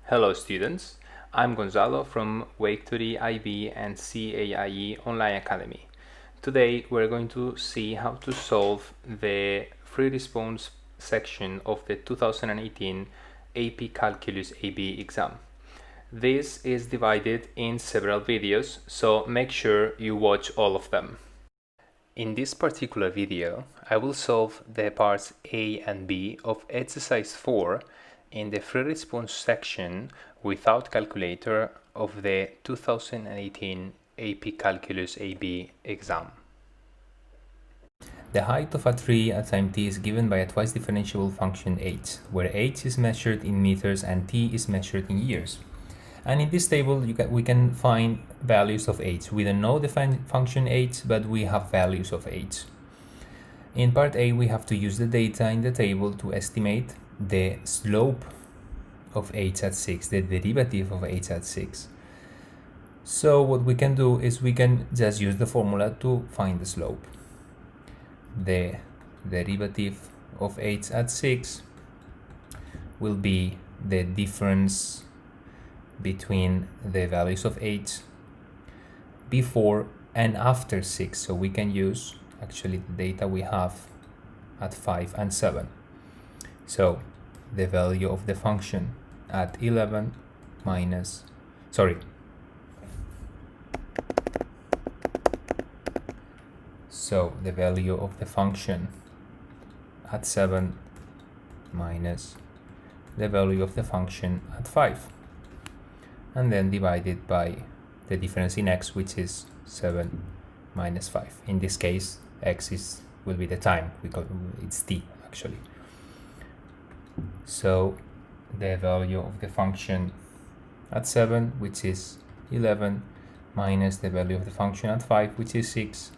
Hello students, I'm Gonzalo from Wake 3 IB and CAIE Online Academy. Today we're going to see how to solve the free response section of the 2018 AP Calculus AB exam. This is divided in several videos, so make sure you watch all of them. In this particular video, I will solve the parts A and B of exercise 4 in the free response section without calculator of the 2018 AP Calculus AB exam. The height of a tree at time t is given by a twice differentiable function h, where h is measured in meters and t is measured in years. And in this table, we can find values of h. We don't know the function h, but we have values of h. In part A, we have to use the data in the table to estimate the slope of h at 6, the derivative of h at 6. So what we can do is we can just use the formula to find the slope. The derivative of h at 6 will be the difference between the values of h before and after 6. So we can use actually the data we have at 5 and 7. So the value of the function at 11 minus, so the value of the function at 7 minus the value of the function at 5, and then divided by the difference in x, which is 7 minus 5. In this case, x will be the time, it's t actually. So the value of the function at 7, which is 11, minus the value of the function at 5, which is 6,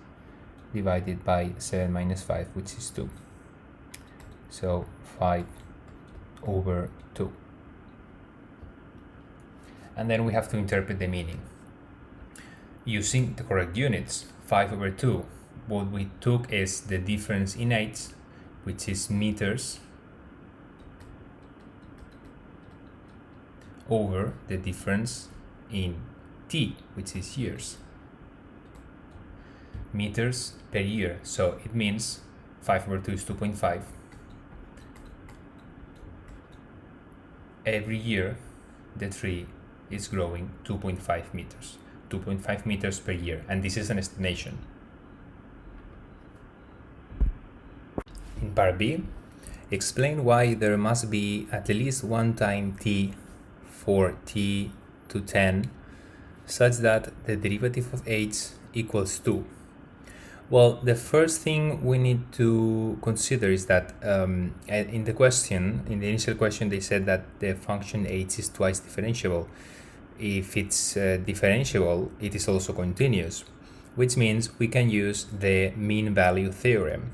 divided by 7 minus 5, which is 2. So 5/2. And then we have to interpret the meaning. Using the correct units, 5/2, what we took is the difference in h, which is meters, over the difference in t, which is years. Meters per year, so it means 5/2 is 2.5. Every year the tree is growing 2.5 meters. 2.5 meters per year, and this is an estimation. In part B, explain why there must be at least one time t for t to 10 such that the derivative of h equals 2. Well, the first thing we need to consider is that in the initial question, they said that the function h is twice differentiable. If it's differentiable, it is also continuous, which means we can use the mean value theorem.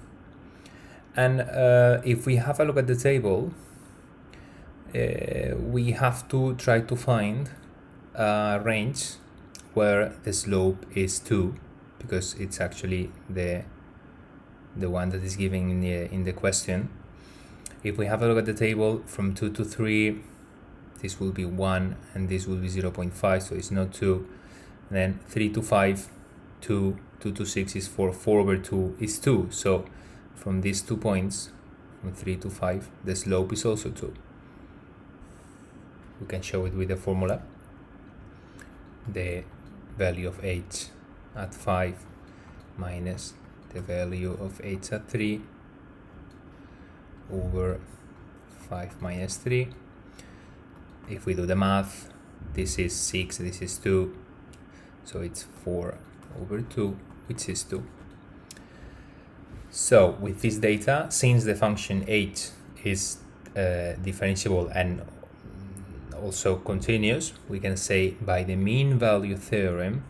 And if we have a look at the table, we have to try to find a range where the slope is 2, because it's actually the one that is given in the question. If we have a look at the table, from 2 to 3, this will be 1, and this will be 0.5, so it's not 2. And then 3 to 5, 2, 2 to 6 is 4, 4/2 is 2. So from these 2 points, from 3 to 5, the slope is also 2. We can show it with the formula. The value of h at 5 minus the value of h at 3 over 5 minus 3. If we do the math, this is 6, this is 2, so it's 4/2, which is 2. So with this data, since the function h is differentiable and also continuous, we can say by the mean value theorem,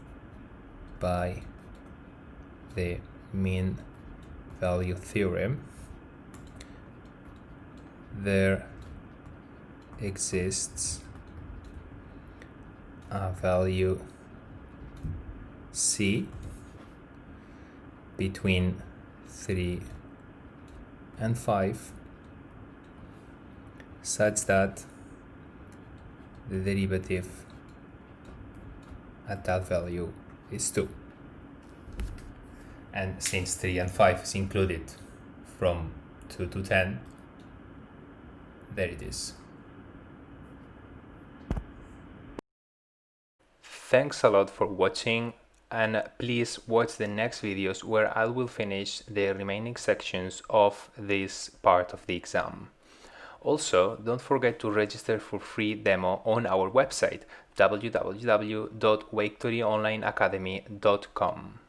there exists a value c between 3 and 5 such that the derivative at that value is 2. And since 3 and 5 is included from 2 to 10, there it is. Thanks a lot for watching, and please watch the next videos where I will finish the remaining sections of this part of the exam. Also, don't forget to register for free demo on our website www.waketoryonlineacademy.com.